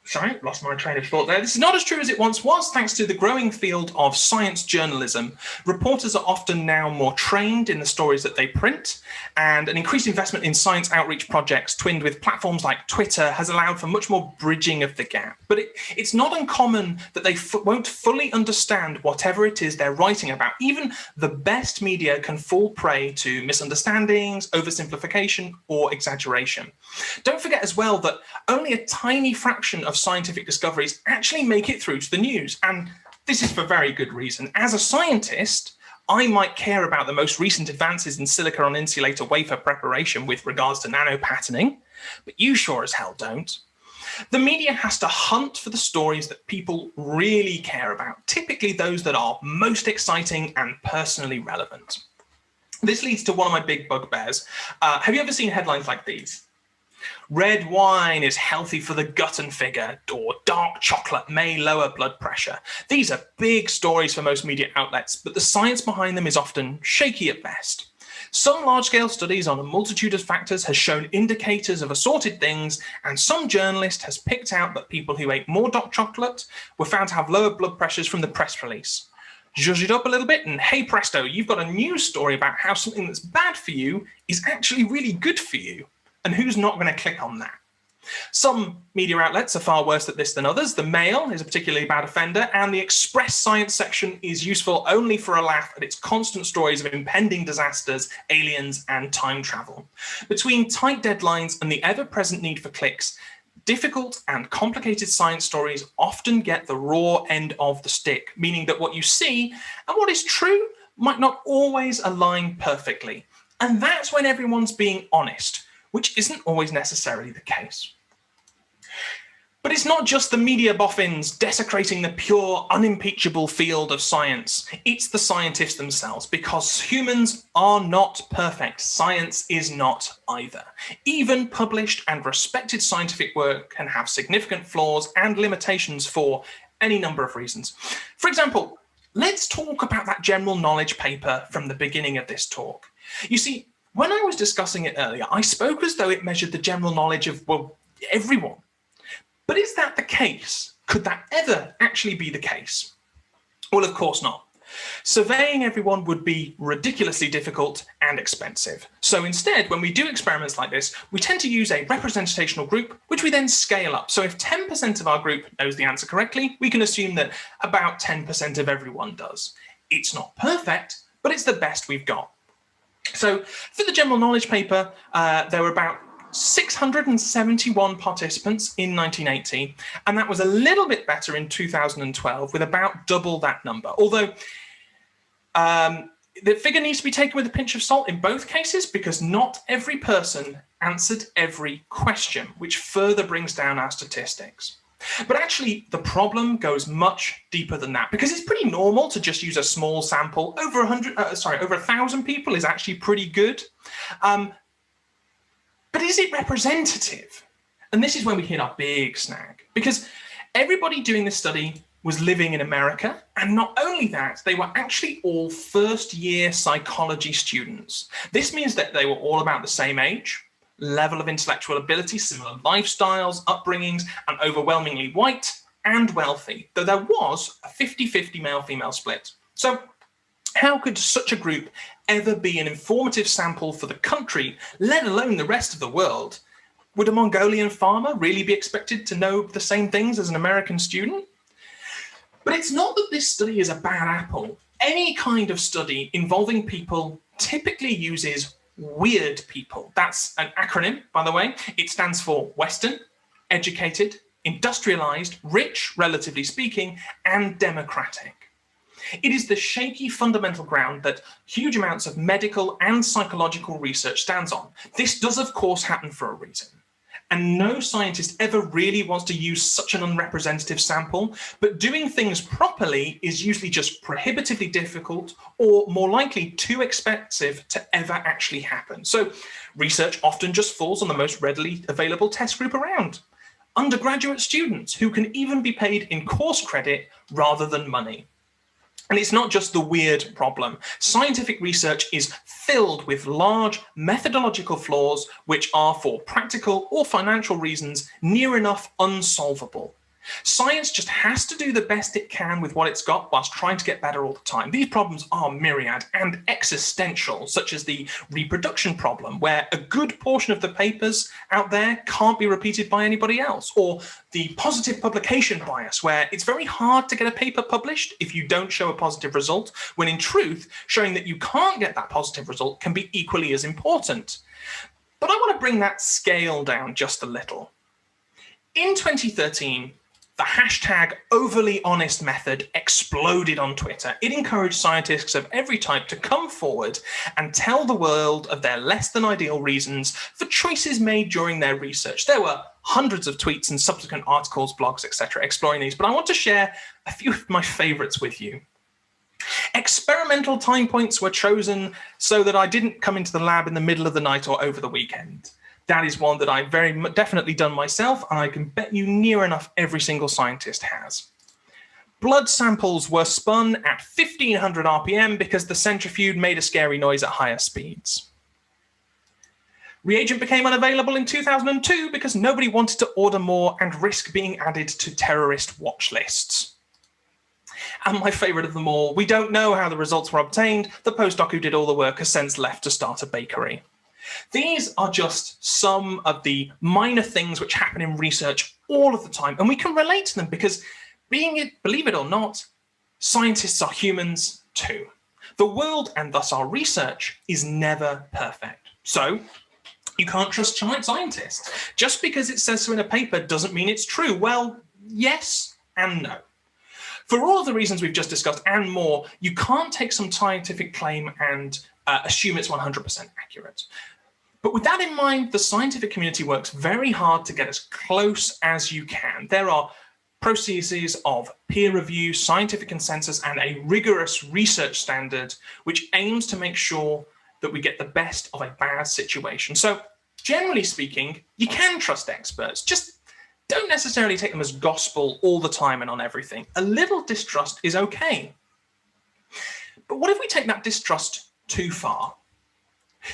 Sorry, lost my train of thought there. This is not as true as it once was, thanks to the growing field of science journalism. Reporters are often now more trained in the stories that they print, and an increased investment in science outreach projects twinned with platforms like Twitter has allowed for much more bridging of the gap. But it's not uncommon that they won't fully understand whatever it is they're writing about. Even the best media can fall prey to misunderstandings, oversimplification, or exaggeration. Don't forget as well that only a tiny fraction of scientific discoveries actually make it through to the news. And this is for very good reason. As a scientist, I might care about the most recent advances in silicon on insulator wafer preparation with regards to nanopatterning, but you sure as hell don't. The media has to hunt for the stories that people really care about, typically those that are most exciting and personally relevant. This leads to one of my big bugbears. Have you ever seen headlines like these? Red wine is healthy for the gut and figure, or dark chocolate may lower blood pressure. These are big stories for most media outlets, but the science behind them is often shaky at best. Some large-scale studies on a multitude of factors has shown indicators of assorted things, and some journalist has picked out that people who ate more dark chocolate were found to have lower blood pressures from the press release. Zhuzh it up a little bit, and hey presto, you've got a news story about how something that's bad for you is actually really good for you. And who's not going to click on that? Some media outlets are far worse at this than others. The Mail is a particularly bad offender, and the Express Science section is useful only for a laugh at its constant stories of impending disasters, aliens, and time travel. Between tight deadlines and the ever-present need for clicks, difficult and complicated science stories often get the raw end of the stick, meaning that what you see and what is true might not always align perfectly. And that's when everyone's being honest, which isn't always necessarily the case. But it's not just the media boffins desecrating the pure, unimpeachable field of science. It's the scientists themselves, because humans are not perfect. Science is not either. Even published and respected scientific work can have significant flaws and limitations for any number of reasons. For example, let's talk about that general knowledge paper from the beginning of this talk. You see, when I was discussing it earlier, I spoke as though it measured the general knowledge of, well, everyone. But is that the case? Could that ever actually be the case? Well, of course not. Surveying everyone would be ridiculously difficult and expensive. So instead, when we do experiments like this, we tend to use a representational group, which we then scale up. So if 10% of our group knows the answer correctly, we can assume that about 10% of everyone does. It's not perfect, but it's the best we've got. So for the general knowledge paper, there were about 671 participants in 1980, and that was a little bit better in 2012 with about double that number. Although the figure needs to be taken with a pinch of salt in both cases, because not every person answered every question, which further brings down our statistics. But actually, the problem goes much deeper than that, because it's pretty normal to just use a small sample. Over 1,000 people is actually pretty good. But is it representative? And this is when we hit our big snag, because everybody doing this study was living in America. And not only that, they were actually all first-year psychology students. This means that they were all about the same age, level of intellectual ability, similar lifestyles, upbringings, and overwhelmingly white and wealthy, though there was a 50-50 male-female split. So how could such a group ever be an informative sample for the country, let alone the rest of the world? Would a Mongolian farmer really be expected to know the same things as an American student? But it's not that this study is a bad apple. Any kind of study involving people typically uses weird people. That's an acronym, by the way. It stands for Western, educated, industrialized, rich, relatively speaking, and democratic. It is the shaky fundamental ground that huge amounts of medical and psychological research stands on. This does, of course, happen for a reason. And no scientist ever really wants to use such an unrepresentative sample, but doing things properly is usually just prohibitively difficult or more likely too expensive to ever actually happen. So research often just falls on the most readily available test group around. Undergraduate students who can even be paid in course credit rather than money. And it's not just the weird problem. Scientific research is filled with large methodological flaws which are, for practical or financial reasons, near enough unsolvable. Science just has to do the best it can with what it's got whilst trying to get better all the time. These problems are myriad and existential, such as the reproduction problem, where a good portion of the papers out there can't be repeated by anybody else, or the positive publication bias, where it's very hard to get a paper published if you don't show a positive result, when in truth, showing that you can't get that positive result can be equally as important. But I want to bring that scale down just a little. In 2013, the hashtag overly honest method exploded on Twitter. It encouraged scientists of every type to come forward and tell the world of their less than ideal reasons for choices made during their research. There were hundreds of tweets and subsequent articles, blogs, etc. exploring these, but I want to share a few of my favorites with you. Experimental time points were chosen so that I didn't come into the lab in the middle of the night or over the weekend. That is one that I've very definitely done myself, and I can bet you near enough every single scientist has. Blood samples were spun at 1500 RPM because the centrifuge made a scary noise at higher speeds. Reagent became unavailable in 2002 because nobody wanted to order more and risk being added to terrorist watch lists. And my favourite of them all, we don't know how the results were obtained. The postdoc who did all the work has since left to start a bakery. These are just some of the minor things which happen in research all of the time, and we can relate to them because, believe it or not, scientists are humans too. The world, and thus our research, is never perfect. So you can't trust scientists. Just because it says so in a paper doesn't mean it's true. Well, yes and no. For all of the reasons we've just discussed and more, you can't take some scientific claim and assume it's 100% accurate. But with that in mind, the scientific community works very hard to get as close as you can. There are processes of peer review, scientific consensus, and a rigorous research standard which aims to make sure that we get the best of a bad situation. So generally speaking, you can trust experts. Just don't necessarily take them as gospel all the time and on everything. A little distrust is okay. But what if we take that distrust too far?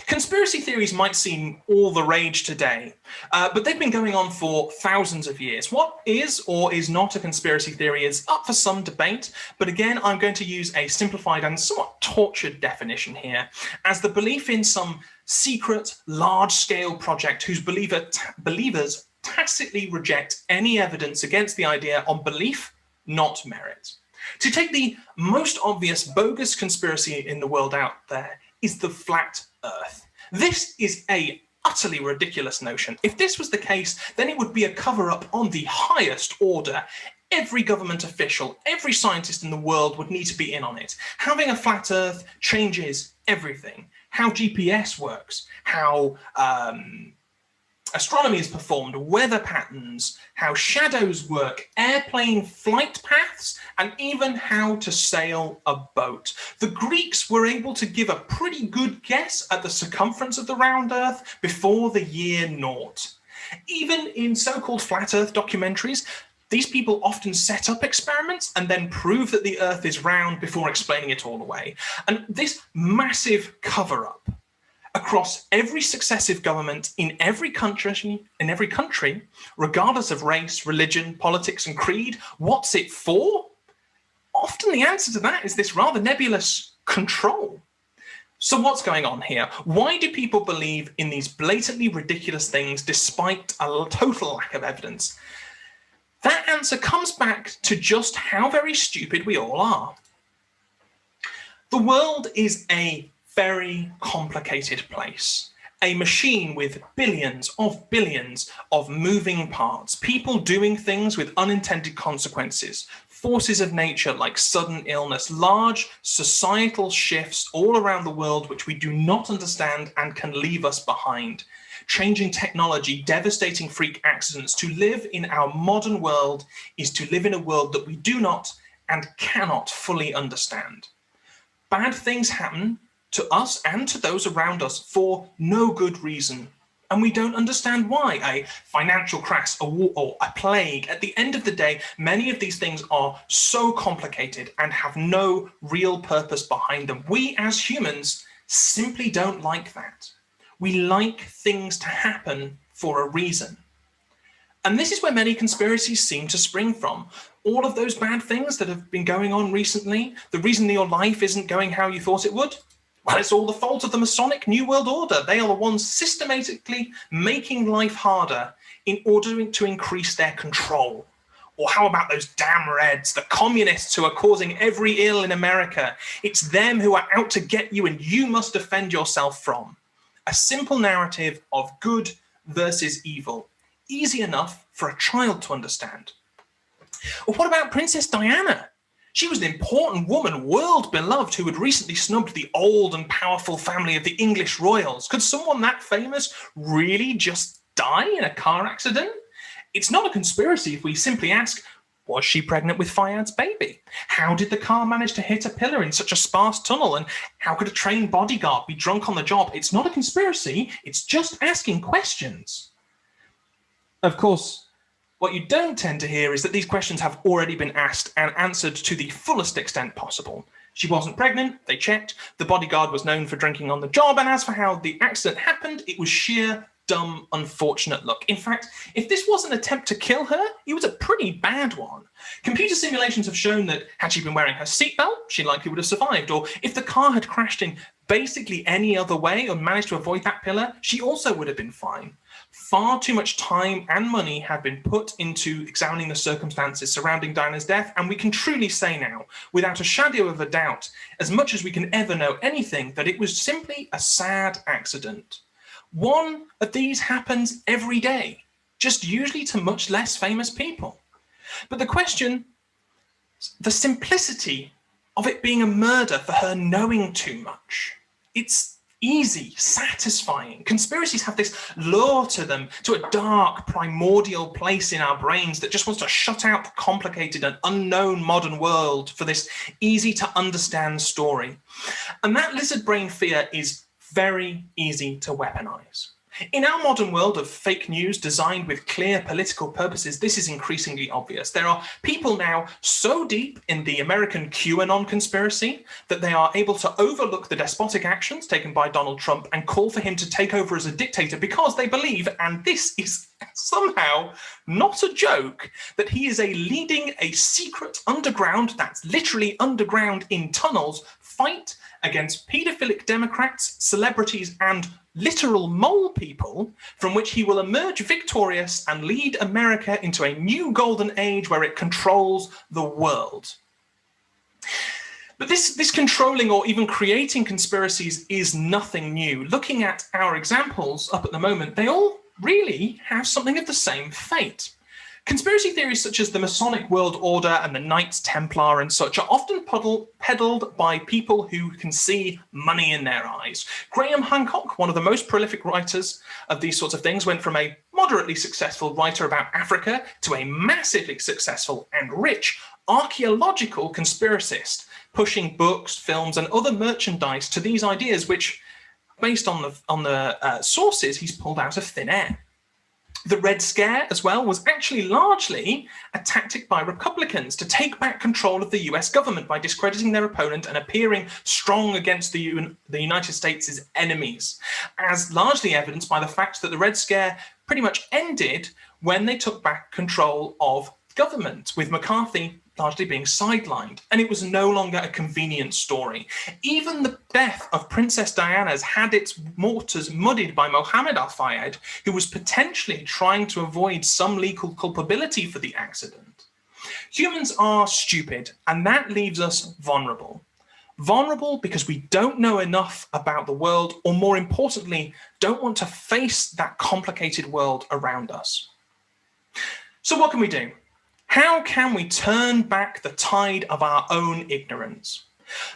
Conspiracy theories might seem all the rage today, but they've been going on for thousands of years. What is or is not a conspiracy theory is up for some debate, but again, I'm going to use a simplified and somewhat tortured definition here as the belief in some secret, large-scale project whose believers tacitly reject any evidence against the idea on belief, not merit. To take the most obvious bogus conspiracy in the world out there is the flat Earth. This is a utterly ridiculous notion. If this was the case, then it would be a cover-up on the highest order. Every government official, every scientist in the world would need to be in on it. Having a flat Earth changes everything. How GPS works, how astronomy is performed, weather patterns, how shadows work, airplane flight paths, and even how to sail a boat. The Greeks were able to give a pretty good guess at the circumference of the round Earth before the year naught. Even in so-called flat Earth documentaries, these people often set up experiments and then prove that the Earth is round before explaining it all away. And this massive cover-up across every successive government in every country, regardless of race, religion, politics, and creed, what's it for? Often the answer to that is this rather nebulous control. So what's going on here? Why do people believe in these blatantly ridiculous things despite a total lack of evidence? That answer comes back to just how very stupid we all are. The world is a very complicated place. A machine with billions of moving parts, people doing things with unintended consequences, forces of nature like sudden illness, large societal shifts all around the world which we do not understand and can leave us behind. changing technology, devastating freak accidents. To live in our modern world is to live in a world that we do not and cannot fully understand. Bad things happen to us and to those around us for no good reason. And we don't understand why. A financial crash, a war, or a plague. At the end of the day, many of these things are so complicated and have no real purpose behind them. We as humans simply don't like that. We like things to happen for a reason. And this is where many conspiracies seem to spring from. All of those bad things that have been going on recently, the reason your life isn't going how you thought it would, well, it's all the fault of the Masonic New World Order. They are the ones systematically making life harder in order to increase their control. Or how about those damn Reds, the communists who are causing every ill in America? It's them who are out to get you and you must defend yourself from. A simple narrative of good versus evil. Easy enough for a child to understand. Or what about Princess Diana? She was an important woman, world beloved, who had recently snubbed the old and powerful family of the English royals. Could someone that famous really just die in a car accident? It's not a conspiracy if we simply ask, was she pregnant with Fayad's baby? How did the car manage to hit a pillar in such a sparse tunnel? And how could a trained bodyguard be drunk on the job? It's not a conspiracy, it's just asking questions. Of course, what you don't tend to hear is that these questions have already been asked and answered to the fullest extent possible. She wasn't pregnant, they checked, the bodyguard was known for drinking on the job, and as for how the accident happened, it was sheer, dumb, unfortunate luck. In fact, if this was an attempt to kill her, it was a pretty bad one. Computer simulations have shown that had she been wearing her seatbelt, she likely would have survived, or if the car had crashed in basically any other way or managed to avoid that pillar, she also would have been fine. Far too much time and money have been put into examining the circumstances surrounding Diana's death, and we can truly say now, without a shadow of a doubt, as much as we can ever know anything, that it was simply a sad accident. One of these happens every day, just usually to much less famous people. But the question, the simplicity of it being a murder for her knowing too much, it's easy, satisfying. Conspiracies have this lure to them, to a dark, primordial place in our brains that just wants to shut out the complicated and unknown modern world for this easy to understand story. And that lizard brain fear is very easy to weaponize. In our modern world of fake news designed with clear political purposes, this is increasingly obvious. There are people now so deep in the American QAnon conspiracy that they are able to overlook the despotic actions taken by Donald Trump and call for him to take over as a dictator because they believe, and this is somehow not a joke, that he is leading a secret underground, that's literally underground in tunnels, fight against paedophilic Democrats, celebrities, and literal mole people, from which he will emerge victorious and lead America into a new golden age where it controls the world. But this controlling or even creating conspiracies is nothing new. Looking at our examples up at the moment, they all really have something of the same fate. Conspiracy theories such as the Masonic World Order and the Knights Templar and such are often peddled by people who can see money in their eyes. Graham Hancock, one of the most prolific writers of these sorts of things, went from a moderately successful writer about Africa to a massively successful and rich archaeological conspiracist, pushing books, films, and other merchandise to these ideas which, based on the sources, he's pulled out of thin air. The Red Scare, as well, was actually largely a tactic by Republicans to take back control of the US government by discrediting their opponent and appearing strong against the United States' enemies, as largely evidenced by the fact that the Red Scare pretty much ended when they took back control of government, with McCarthy largely being sidelined, and it was no longer a convenient story. Even the death of Princess Diana's had its waters muddied by Mohammed al-Fayed, who was potentially trying to avoid some legal culpability for the accident. Humans are stupid, and that leaves us vulnerable. Vulnerable because we don't know enough about the world, or more importantly, don't want to face that complicated world around us. So what can we do? How can we turn back the tide of our own ignorance?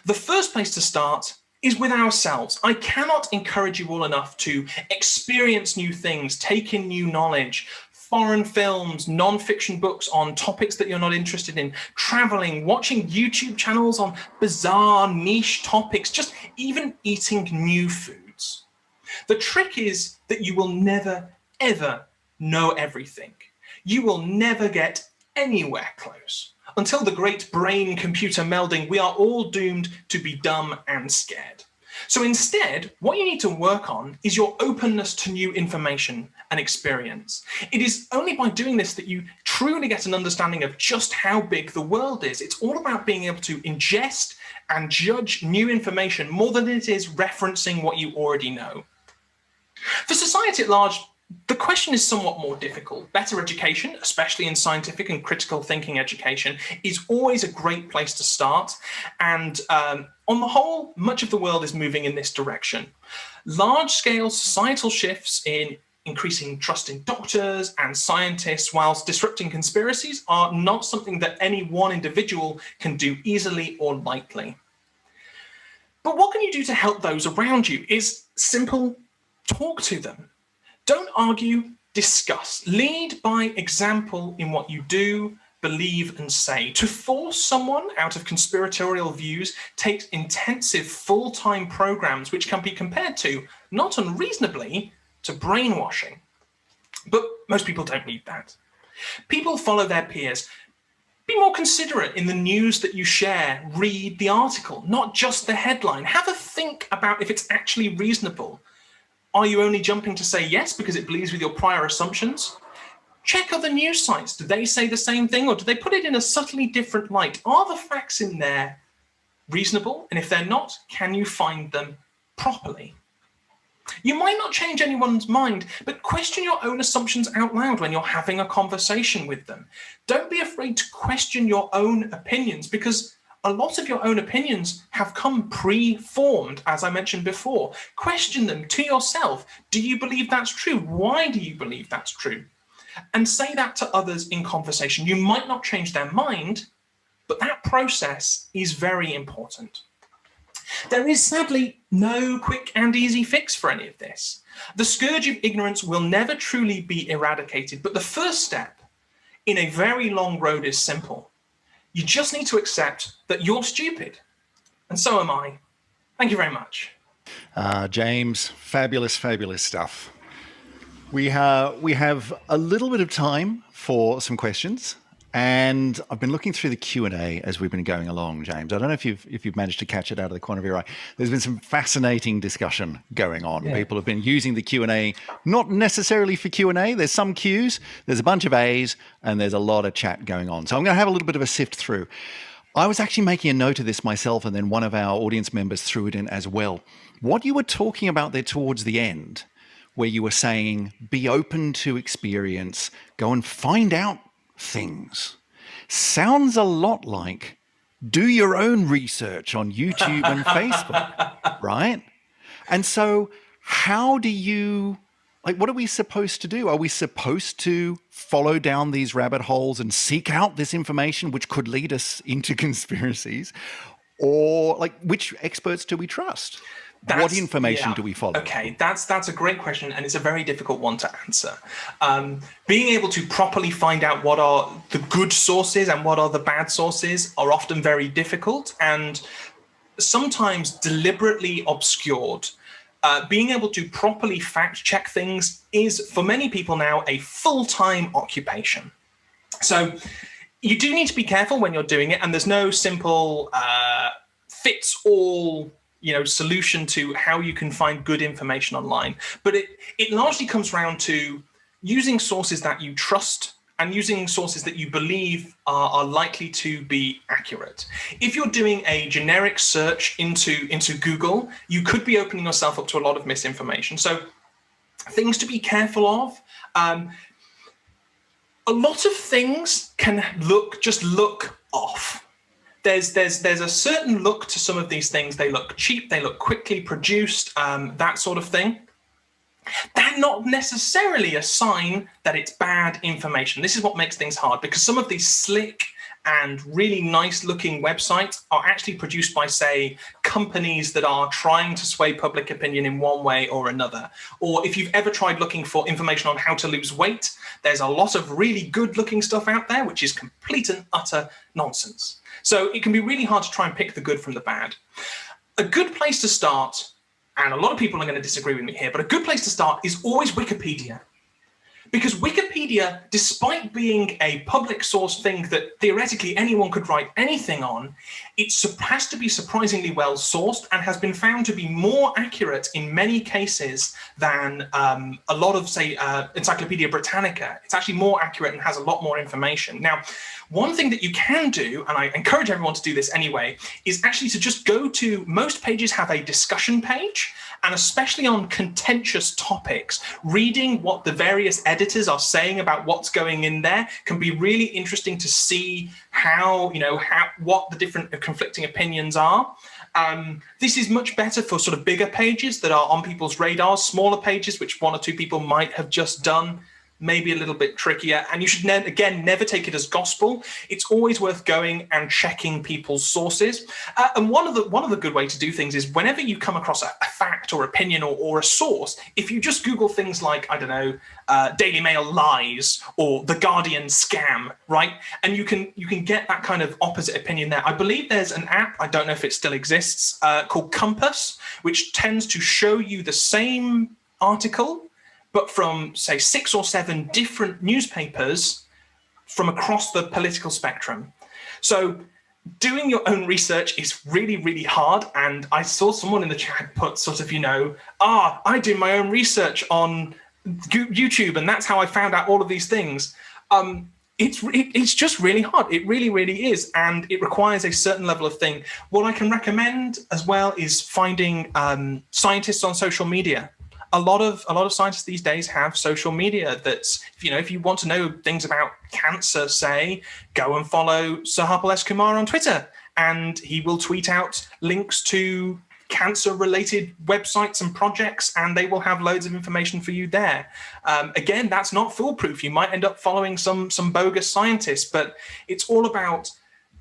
The first place to start is with ourselves. I cannot encourage you all enough to experience new things, take in new knowledge, foreign films, non-fiction books on topics that you're not interested in, traveling, watching YouTube channels on bizarre niche topics, just even eating new foods. The trick is that you will never, ever know everything. You will never get anywhere close. Until the great brain-computer melding, we are all doomed to be dumb and scared. So instead, what you need to work on is your openness to new information and experience. It is only by doing this that you truly get an understanding of just how big the world is. It's all about being able to ingest and judge new information more than it is referencing what you already know. For society at large, the question is somewhat more difficult. Better education, especially in scientific and critical thinking education, is always a great place to start. And on the whole, much of the world is moving in this direction. Large-scale societal shifts in increasing trust in doctors and scientists whilst disrupting conspiracies are not something that any one individual can do easily or lightly. But what can you do to help those around you? Is simple: talk to them. Don't argue, discuss. Lead by example in what you do, believe, and say. To force someone out of conspiratorial views takes intensive full-time programs, which can be compared to, not unreasonably, to brainwashing. But most people don't need that. People follow their peers. Be more considerate in the news that you share. Read the article, not just the headline. Have a think about if it's actually reasonable. Are you only jumping to say yes because it believes with your prior assumptions? Check other news sites. Do they say the same thing, or do they put it in a subtly different light? Are the facts in there reasonable? And if they're not, can you find them properly? You might not change anyone's mind, but question your own assumptions out loud when you're having a conversation with them. Don't be afraid to question your own opinions, because a lot of your own opinions have come pre-formed, as I mentioned before. Question them to yourself. Do you believe that's true? Why do you believe that's true? And say that to others in conversation. You might not change their mind, but that process is very important. There is sadly no quick and easy fix for any of this. The scourge of ignorance will never truly be eradicated, but the first step in a very long road is simple. You just need to accept that you're stupid, and so am I. Thank you very much. James, fabulous, fabulous stuff. We have a little bit of time for some questions, and I've been looking through the Q&A as we've been going along, James. I don't know if you've managed to catch it out of the corner of your eye. There's been some fascinating discussion going on. Yeah. People have been using the Q&A, not necessarily for Q&A. There's some Qs, there's a bunch of As, and there's a lot of chat going on. So I'm going to have a little bit of a sift through. I was actually making a note of this myself, and then one of our audience members threw it in as well. What you were talking about there towards the end, where you were saying, be open to experience, go and find out things, sounds a lot like do your own research on YouTube and Facebook, right? And so how do you, what are we supposed to do? Are we supposed to follow down these rabbit holes and seek out this information which could lead us into conspiracies? Or which experts do we trust? What information do we follow? Okay, that's a great question, and it's a very difficult one to answer. Being able to properly find out what are the good sources and what are the bad sources are often very difficult and sometimes deliberately obscured. Being able to properly fact check things is, for many people now, a full-time occupation. So you do need to be careful when you're doing it, and there's no simple fits-all solution to how you can find good information online. But it largely comes around to using sources that you trust and using sources that you believe are likely to be accurate. If you're doing a generic search into Google, you could be opening yourself up to a lot of misinformation. So things to be careful of. A lot of things can look off. There's a certain look to some of these things. They look cheap, they look quickly produced, that sort of thing. That's not necessarily a sign that it's bad information. This is what makes things hard, because some of these slick and really nice looking websites are actually produced by, say, companies that are trying to sway public opinion in one way or another. Or if you've ever tried looking for information on how to lose weight, there's a lot of really good looking stuff out there, which is complete and utter nonsense. So it can be really hard to try and pick the good from the bad. A good place to start, and a lot of people are going to disagree with me here, but a good place to start is always Wikipedia. Because Wikipedia, despite being a public source thing that theoretically anyone could write anything on, it has to be surprisingly well sourced and has been found to be more accurate in many cases than a lot of, say, Encyclopedia Britannica. It's actually more accurate and has a lot more information. Now, one thing that you can do, and I encourage everyone to do this anyway, is actually to just go to, most pages have a discussion page, and especially on contentious topics, reading what the various editors are saying about what's going in there can be really interesting to see what the different conflicting opinions are. This is much better for sort of bigger pages that are on people's radars. Smaller pages, which one or two people might have just done, maybe a little bit trickier, and you should never take it as gospel. It's always worth going and checking people's sources. And one of the good way to do things is whenever you come across a fact or opinion or a source, if you just Google things like, I don't know, Daily Mail lies or The Guardian scam, right? And you can get that kind of opposite opinion there. I believe there's an app, I don't know if it still exists, called Compass, which tends to show you the same article but from, say, 6 or 7 different newspapers from across the political spectrum. So doing your own research is really, really hard. And I saw someone in the chat put sort of, I do my own research on YouTube, and that's how I found out all of these things. It's just really hard. It really, really is. And it requires a certain level of thing. What I can recommend as well is finding scientists on social media. A lot of scientists these days have social media that's, if you want to know things about cancer, say, go and follow Sir Harpal S. Kumar on Twitter, and he will tweet out links to cancer-related websites and projects, and they will have loads of information for you there. Again, that's not foolproof. You might end up following some bogus scientists, but it's all about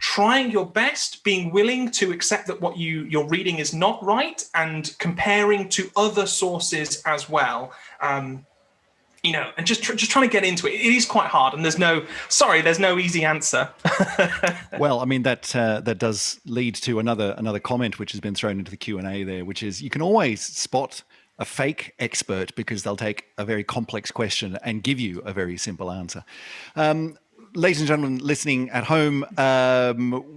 trying your best, being willing to accept that what you're reading is not right, and comparing to other sources as well. And just trying to get into it. It is quite hard, and there's no easy answer. Well, I mean, that does lead to another comment which has been thrown into the Q&A there, which is you can always spot a fake expert because they'll take a very complex question and give you a very simple answer. Ladies and gentlemen listening at home,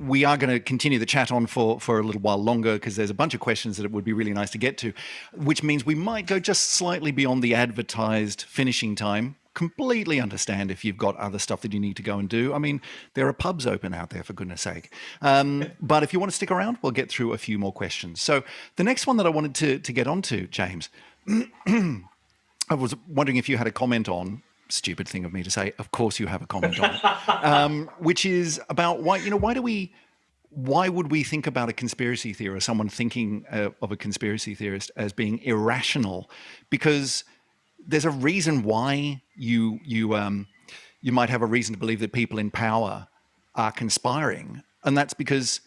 we are going to continue the chat on for a little while longer because there's a bunch of questions that it would be really nice to get to, which means we might go just slightly beyond the advertised finishing time. Completely understand if you've got other stuff that you need to go and do. I mean, there are pubs open out there, for goodness sake. But if you want to stick around, we'll get through a few more questions. So the next one that I wanted to get onto, James, I was wondering if you had a comment on, stupid thing of me to say, of course you have a comment on, which is about why would we think about a conspiracy theory or someone thinking of a conspiracy theorist as being irrational? Because there's a reason why you might have a reason to believe that people in power are conspiring, and that's because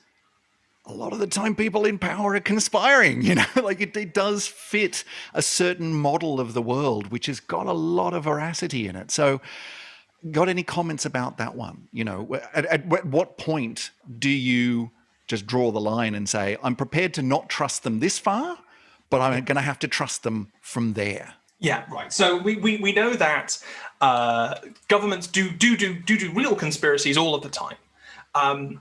a lot of the time people in power are conspiring, like it does fit a certain model of the world, which has got a lot of veracity in it. So got any comments about that one? At what point do you just draw the line and say, I'm prepared to not trust them this far, but I'm going to have to trust them from there? Yeah, right. So we know that governments do real conspiracies all of the time.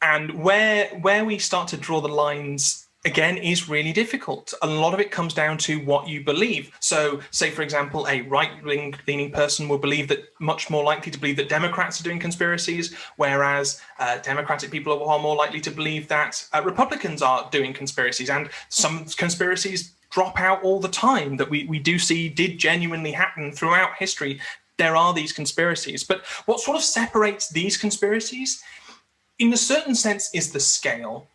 And where we start to draw the lines, again, is really difficult. A lot of it comes down to what you believe. So, say, for example, a right-leaning person will believe that, much more likely to believe that Democrats are doing conspiracies, whereas Democratic people are more likely to believe that Republicans are doing conspiracies. And some conspiracies drop out all the time that we do see did genuinely happen throughout history. There are these conspiracies. But what sort of separates these conspiracies, in a certain sense, is the scale.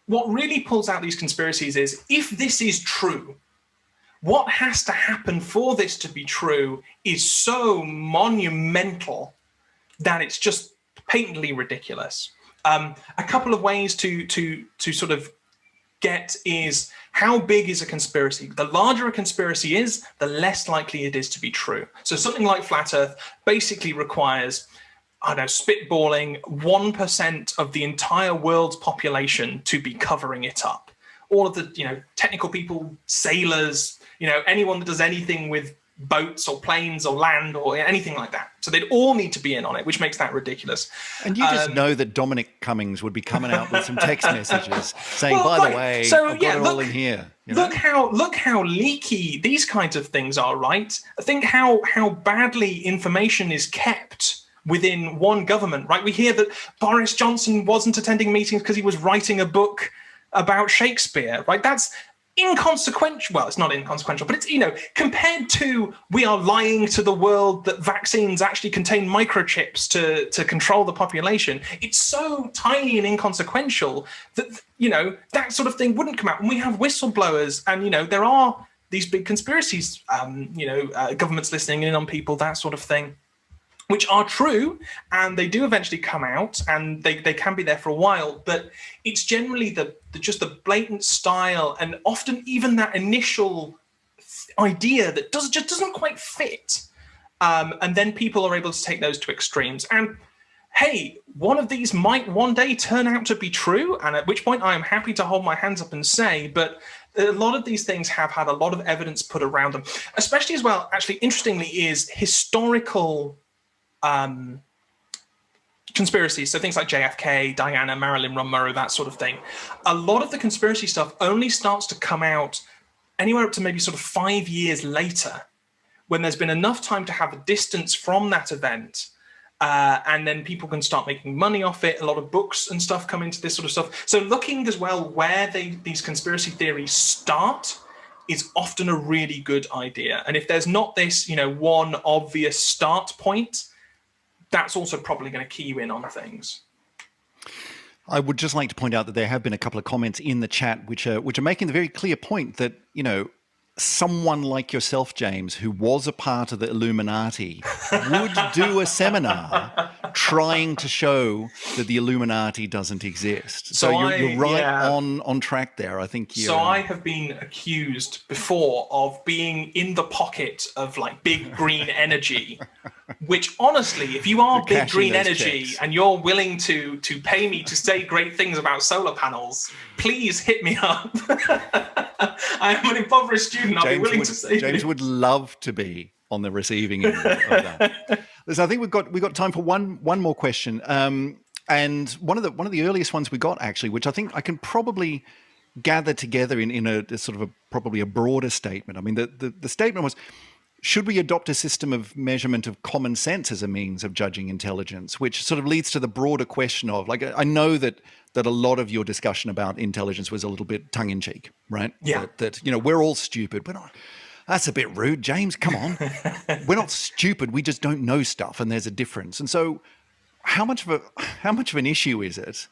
What really pulls out these conspiracies is, if this is true, what has to happen for this to be true is so monumental that it's just patently ridiculous. A couple of ways to sort of get is, how big is a conspiracy? The larger a conspiracy is, the less likely it is to be true. So something like flat Earth basically requires, I don't know, spitballing 1% of the entire world's population to be covering it up. All of the, technical people, sailors, anyone that does anything with boats or planes or land or anything like that. So they'd all need to be in on it, which makes that ridiculous. And you just know that Dominic Cummings would be coming out with some text messages saying, well, by the way, so, I've got it all in here. Look how leaky these kinds of things are, right? Think how badly information is kept within one government, right? We hear that Boris Johnson wasn't attending meetings because he was writing a book about Shakespeare, right? That's inconsequential. Well, it's not inconsequential, but it's, compared to we are lying to the world that vaccines actually contain microchips to control the population, it's so tiny and inconsequential that, that sort of thing wouldn't come out. And we have whistleblowers and, there are these big conspiracies, governments listening in on people, that sort of thing, which are true, and they do eventually come out, and they can be there for a while, but it's generally just the blatant style, and often even that initial idea that just doesn't quite fit. And then people are able to take those to extremes. And hey, one of these might one day turn out to be true, and at which point I am happy to hold my hands up and say, but a lot of these things have had a lot of evidence put around them, especially as well, actually, interestingly, is historical conspiracies, so things like JFK, Diana, Marilyn Monroe, that sort of thing. A lot of the conspiracy stuff only starts to come out anywhere up to maybe sort of 5 years later, when there's been enough time to have a distance from that event, and then people can start making money off it. A lot of books and stuff come into this sort of stuff. So looking as well where these conspiracy theories start is often a really good idea. And if there's not this, one obvious start point, that's also probably going to key you in on things. I would just like to point out that there have been a couple of comments in the chat which are making the very clear point that, someone like yourself, James, who was a part of the Illuminati, would do a seminar trying to show that the Illuminati doesn't exist. So you're right on track there. I think you. So I have been accused before of being in the pocket of like big green energy, which honestly, if you are big green energy and you're willing to pay me to say great things about solar panels, please hit me up. I am an impoverished student. I'll be willing to say. James would love to be on the receiving end of that. Listen, I think we've got time for one more question. And one of the earliest ones we got, actually, which I think I can probably gather together in a sort of probably a broader statement. I mean, the statement was, should we adopt a system of measurement of common sense as a means of judging intelligence? Which sort of leads to the broader question of, like, I know that a lot of your discussion about intelligence was a little bit tongue-in-cheek, right? Yeah. That we're all stupid. We're not. That's a bit rude, James. Come on. We're not stupid. We just don't know stuff, and there's a difference. And so how much of an issue is it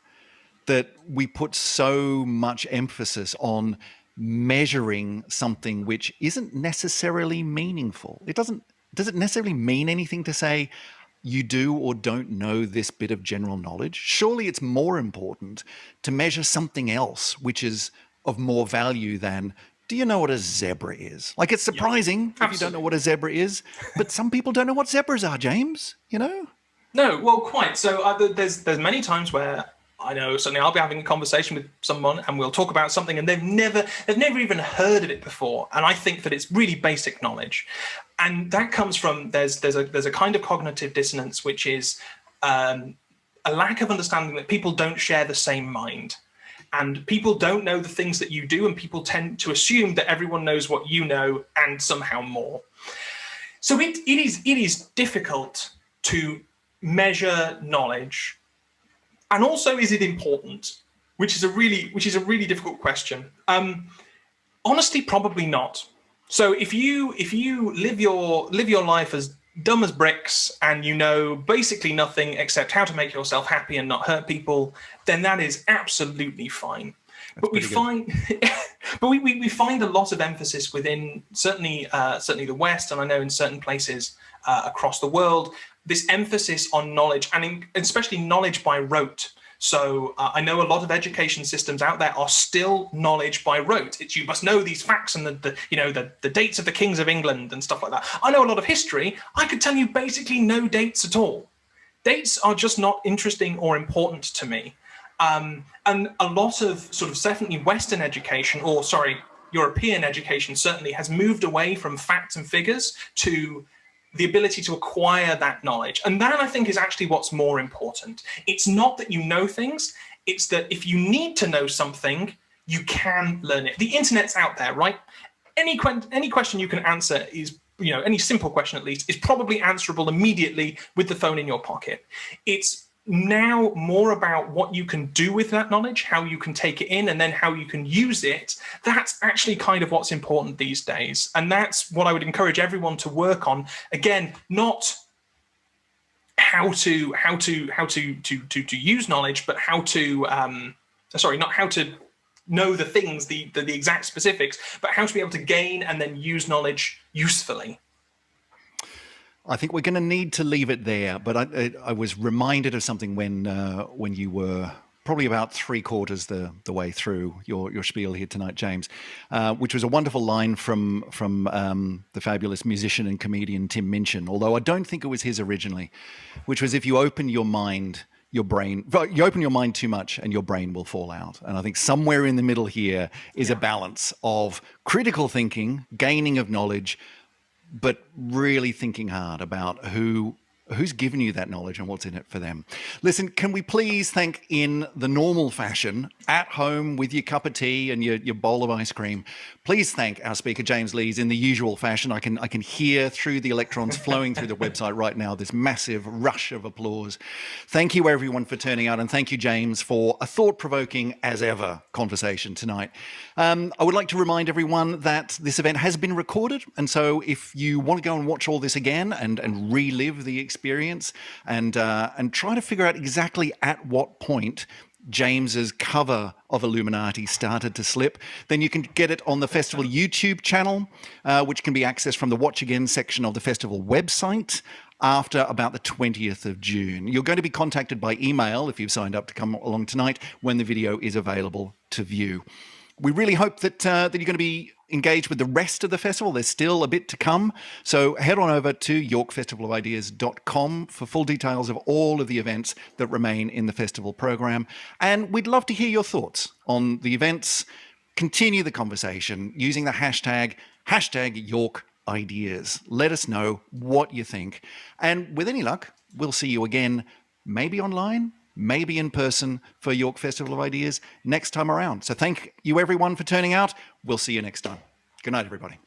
that we put so much emphasis on measuring something which isn't necessarily meaningful? Does it necessarily mean anything to say you do or don't know this bit of general knowledge? Surely it's more important to measure something else which is of more value than, do you know what a zebra is? Like, it's surprising if you don't know what a zebra is, but some people don't know what zebras are, James, No, well, quite. So there's many times where I know certainly I'll be having a conversation with someone and we'll talk about something and they've never even heard of it before. And I think that it's really basic knowledge. And that comes from, there's a kind of cognitive dissonance, which is a lack of understanding that people don't share the same mind. And people don't know the things that you do, and people tend to assume that everyone knows what you know and somehow more. So it is difficult to measure knowledge. And also, is it important? Which is a really difficult question. Honestly, probably not. So if you live your life as dumb as bricks and you know basically nothing except how to make yourself happy and not hurt people, then that is absolutely fine. But we find But we find a lot of emphasis within certainly the West, and I know in certain places across the world, this emphasis on knowledge, and especially knowledge by rote. So I know a lot of education systems out there are still knowledge by rote. It's you must know these facts and the dates of the kings of England and stuff like that. I know a lot of history. I could tell you basically no dates at all. Dates are just not interesting or important to me. And a lot of sort of definitely Western education, or sorry, European education certainly has moved away from facts and figures to the ability to acquire that knowledge. And that, I think, is actually what's more important. It's not that you know things, it's that if you need to know something, you can learn it. The internet's out there, right? Any question you can answer is, any simple question at least, is probably answerable immediately with the phone in your pocket. It's now more about what you can do with that knowledge, how you can take it in, and then how you can use it. That's actually kind of what's important these days, and that's what I would encourage everyone to work on. Again, not how to use knowledge, but how to not how to know the things, the exact specifics, but how to be able to gain and then use knowledge usefully. I think we're going to need to leave it there, but I was reminded of something when you were probably about three-quarters the way through your spiel here tonight, James, which was a wonderful line from the fabulous musician and comedian Tim Minchin, although I don't think it was his originally, which was, if you open your mind, you open your mind too much and your brain will fall out. And I think somewhere in the middle here is a balance of critical thinking, gaining of knowledge, but really thinking hard about who's given you that knowledge and what's in it for them. Listen, can we please thank, in the normal fashion, at home with your cup of tea and your bowl of ice cream, please thank our speaker, James Lees, in the usual fashion. I can hear through the electrons flowing through the website right now, this massive rush of applause. Thank you, everyone, for turning out, and thank you, James, for a thought-provoking, as ever, conversation tonight. I would like to remind everyone that this event has been recorded, and so if you want to go and watch all this again and relive the experience and try to figure out exactly at what point James's cover of Illuminati started to slip, then you can get it on the festival YouTube channel, which can be accessed from the Watch Again section of the festival website after about the 20th of June. You're going to be contacted by email if you've signed up to come along tonight when the video is available to view. We really hope that you're going to be engaged with the rest of the festival. There's still a bit to come. So head on over to yorkfestivalofideas.com for full details of all of the events that remain in the festival program. And we'd love to hear your thoughts on the events. Continue the conversation using the hashtag YorkIdeas. Let us know what you think. And with any luck, we'll see you again, maybe online, maybe in person, for York Festival of Ideas next time around. So thank you, everyone, for turning out. We'll see you next time. Good night, everybody.